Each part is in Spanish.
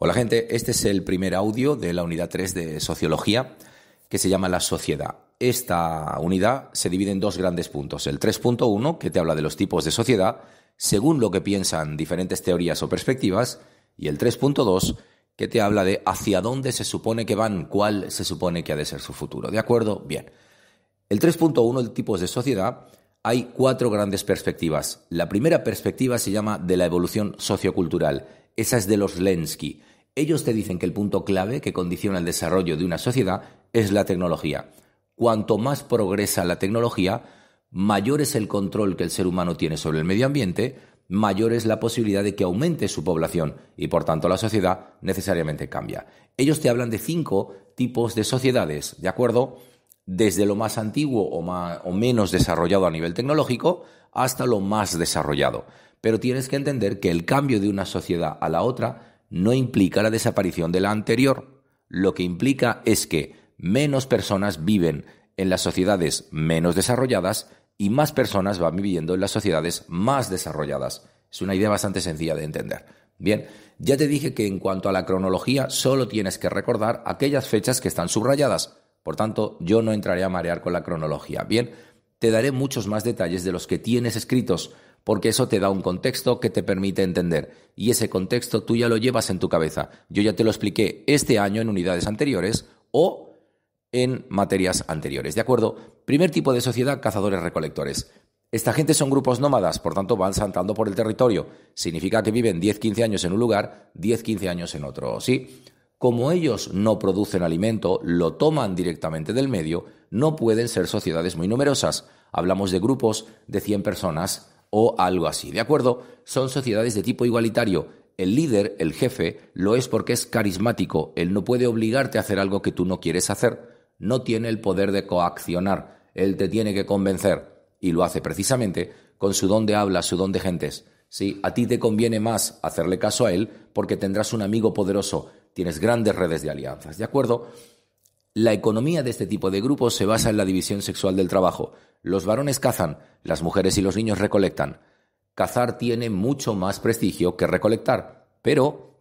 Hola gente, este es el primer audio de la unidad 3 de Sociología que se llama La Sociedad. Esta unidad se divide en dos grandes puntos. El 3.1, que te habla de los tipos de sociedad, según lo que piensan diferentes teorías o perspectivas, y el 3.2, que te habla de hacia dónde se supone que van, cuál se supone que ha de ser su futuro. ¿De acuerdo? Bien. El 3.1, el tipos de sociedad, hay cuatro grandes perspectivas. La primera perspectiva se llama de la evolución sociocultural. Esa es de los Lenski. Ellos te dicen que el punto clave que condiciona el desarrollo de una sociedad es la tecnología. Cuanto más progresa la tecnología, mayor es el control que el ser humano tiene sobre el medio ambiente, mayor es la posibilidad de que aumente su población y, por tanto, la sociedad necesariamente cambia. Ellos te hablan de 5 tipos de sociedades, ¿de acuerdo? Desde lo más antiguo o menos desarrollado a nivel tecnológico hasta lo más desarrollado. Pero tienes que entender que el cambio de una sociedad a la otra no implica la desaparición de la anterior. Lo que implica es que menos personas viven en las sociedades menos desarrolladas y más personas van viviendo en las sociedades más desarrolladas. Es una idea bastante sencilla de entender. Bien, ya te dije que en cuanto a la cronología solo tienes que recordar aquellas fechas que están subrayadas. Por tanto, yo no entraré a marear con la cronología. Bien, te daré muchos más detalles de los que tienes escritos, porque eso te da un contexto que te permite entender. Y ese contexto tú ya lo llevas en tu cabeza. Yo ya te lo expliqué este año en unidades anteriores o en materias anteriores. ¿De acuerdo? Primer tipo de sociedad, cazadores-recolectores. Esta gente son grupos nómadas, por tanto van saltando por el territorio. Significa que viven 10-15 años en un lugar, 10-15 años en otro, ¿sí? Como ellos no producen alimento, lo toman directamente del medio, no pueden ser sociedades muy numerosas. Hablamos de grupos de 100 personas o algo así, ¿de acuerdo? Son sociedades de tipo igualitario. El líder, el jefe, lo es porque es carismático. Él no puede obligarte a hacer algo que tú no quieres hacer. No tiene el poder de coaccionar. Él te tiene que convencer. Y lo hace precisamente con su don de habla, su don de gentes. ¿Sí? A ti te conviene más hacerle caso a él porque tendrás un amigo poderoso. Tienes grandes redes de alianzas, ¿de acuerdo? La economía de este tipo de grupos se basa en la división sexual del trabajo. Los varones cazan, las mujeres y los niños recolectan. Cazar tiene mucho más prestigio que recolectar, pero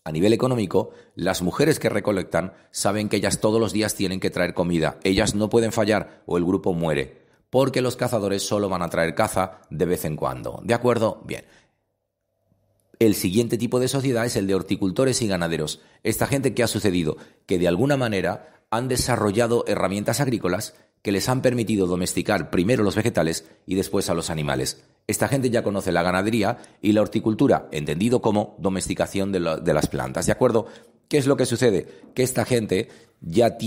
a nivel económico, las mujeres que recolectan saben que ellas todos los días tienen que traer comida. Ellas no pueden fallar o el grupo muere, porque los cazadores solo van a traer caza de vez en cuando. ¿De acuerdo? Bien. El siguiente tipo de sociedad es el de horticultores y ganaderos. Esta gente, ¿qué ha sucedido? Que de alguna manera han desarrollado herramientas agrícolas que les han permitido domesticar primero los vegetales y después a los animales. Esta gente ya conoce la ganadería y la horticultura, entendido como domesticación de las plantas, ¿de acuerdo? ¿Qué es lo que sucede? Que esta gente ya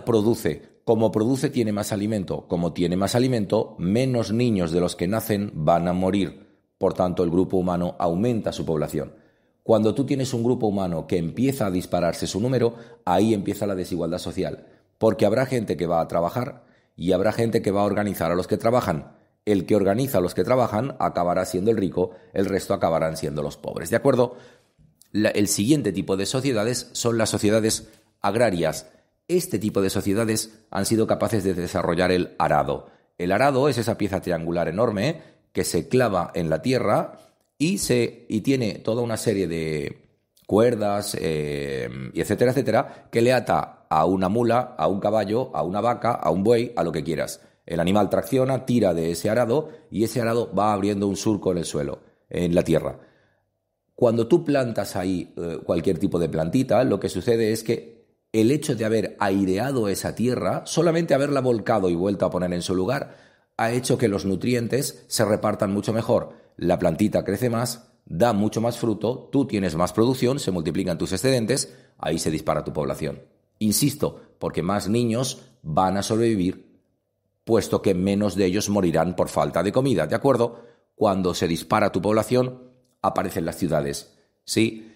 produce. Como produce, tiene más alimento. Como tiene más alimento, menos niños de los que nacen van a morir. Por tanto, el grupo humano aumenta su población. Cuando tú tienes un grupo humano que empieza a dispararse su número, ahí empieza la desigualdad social. Porque habrá gente que va a trabajar y habrá gente que va a organizar a los que trabajan. El que organiza a los que trabajan acabará siendo el rico, el resto acabarán siendo los pobres. ¿De acuerdo? El siguiente tipo de sociedades son las sociedades agrarias. Este tipo de sociedades han sido capaces de desarrollar el arado. El arado es esa pieza triangular enorme que se clava en la tierra y tiene toda una serie de cuerdas, etcétera, etcétera, que le ata a una mula, a un caballo, a una vaca, a un buey, a lo que quieras. El animal tracciona, tira de ese arado y ese arado va abriendo un surco en el suelo, en la tierra. Cuando tú plantas ahí cualquier tipo de plantita, lo que sucede es que el hecho de haber aireado esa tierra, solamente haberla volcado y vuelto a poner en su lugar, ha hecho que los nutrientes se repartan mucho mejor. La plantita crece más, da mucho más fruto, tú tienes más producción, se multiplican tus excedentes, ahí se dispara tu población. Insisto, porque más niños van a sobrevivir, puesto que menos de ellos morirán por falta de comida, ¿de acuerdo? Cuando se dispara tu población, aparecen las ciudades, ¿sí?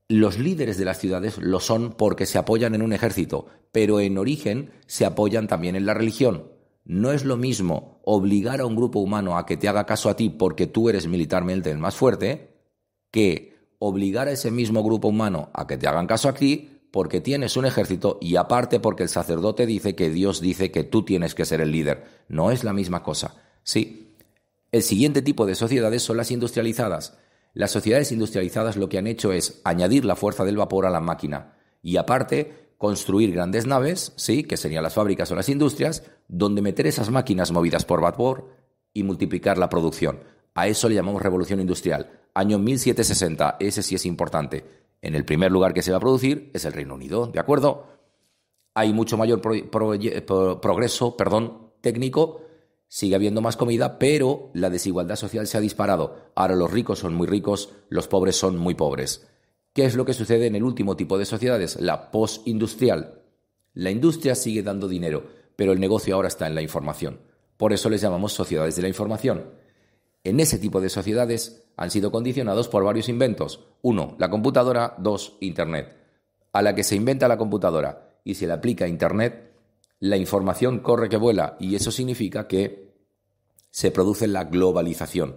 Los líderes de las ciudades lo son porque se apoyan en un ejército, pero en origen se apoyan también en la religión. No es lo mismo obligar a un grupo humano a que te haga caso a ti porque tú eres militarmente el más fuerte que obligar a ese mismo grupo humano a que te hagan caso a ti porque tienes un ejército y aparte porque el sacerdote dice que Dios dice que tú tienes que ser el líder. No es la misma cosa. Sí. El siguiente tipo de sociedades son las industrializadas. Las sociedades industrializadas lo que han hecho es añadir la fuerza del vapor a la máquina y aparte construir grandes naves, sí, que serían las fábricas o las industrias, donde meter esas máquinas movidas por vapor y multiplicar la producción. A eso le llamamos revolución industrial. Año 1760, ese sí es importante. En el primer lugar que se va a producir es el Reino Unido, ¿de acuerdo? Hay mucho mayor progreso técnico, sigue habiendo más comida, pero la desigualdad social se ha disparado. Ahora los ricos son muy ricos, los pobres son muy pobres. ¿Qué es lo que sucede en el último tipo de sociedades? La postindustrial. La industria sigue dando dinero, pero el negocio ahora está en la información. Por eso les llamamos sociedades de la información. En ese tipo de sociedades han sido condicionados por varios inventos. 1, la computadora. 2, Internet. A la que se inventa la computadora y se le aplica Internet, la información corre que vuela y eso significa que se produce la globalización,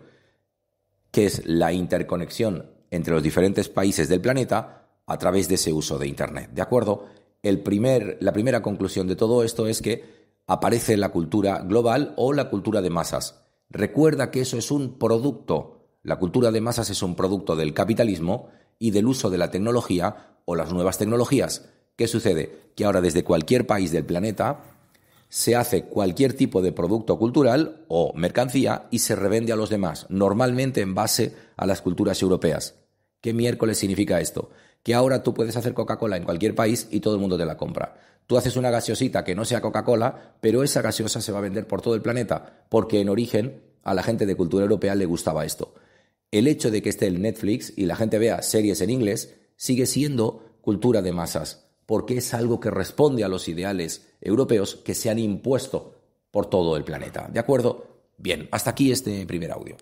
que es la interconexión entre los diferentes países del planeta a través de ese uso de Internet. ¿De acuerdo? La primera conclusión de todo esto es que aparece la cultura global o la cultura de masas. Recuerda que eso es un producto. La cultura de masas es un producto del capitalismo y del uso de la tecnología o las nuevas tecnologías. ¿Qué sucede? Que ahora desde cualquier país del planeta se hace cualquier tipo de producto cultural o mercancía y se revende a los demás, normalmente en base a las culturas europeas. ¿Qué miércoles significa esto? Que ahora tú puedes hacer Coca-Cola en cualquier país y todo el mundo te la compra. Tú haces una gaseosita que no sea Coca-Cola, pero esa gaseosa se va a vender por todo el planeta, porque en origen a la gente de cultura europea le gustaba esto. El hecho de que esté el Netflix y la gente vea series en inglés sigue siendo cultura de masas, porque es algo que responde a los ideales europeos que se han impuesto por todo el planeta. ¿De acuerdo? Bien, hasta aquí este primer audio.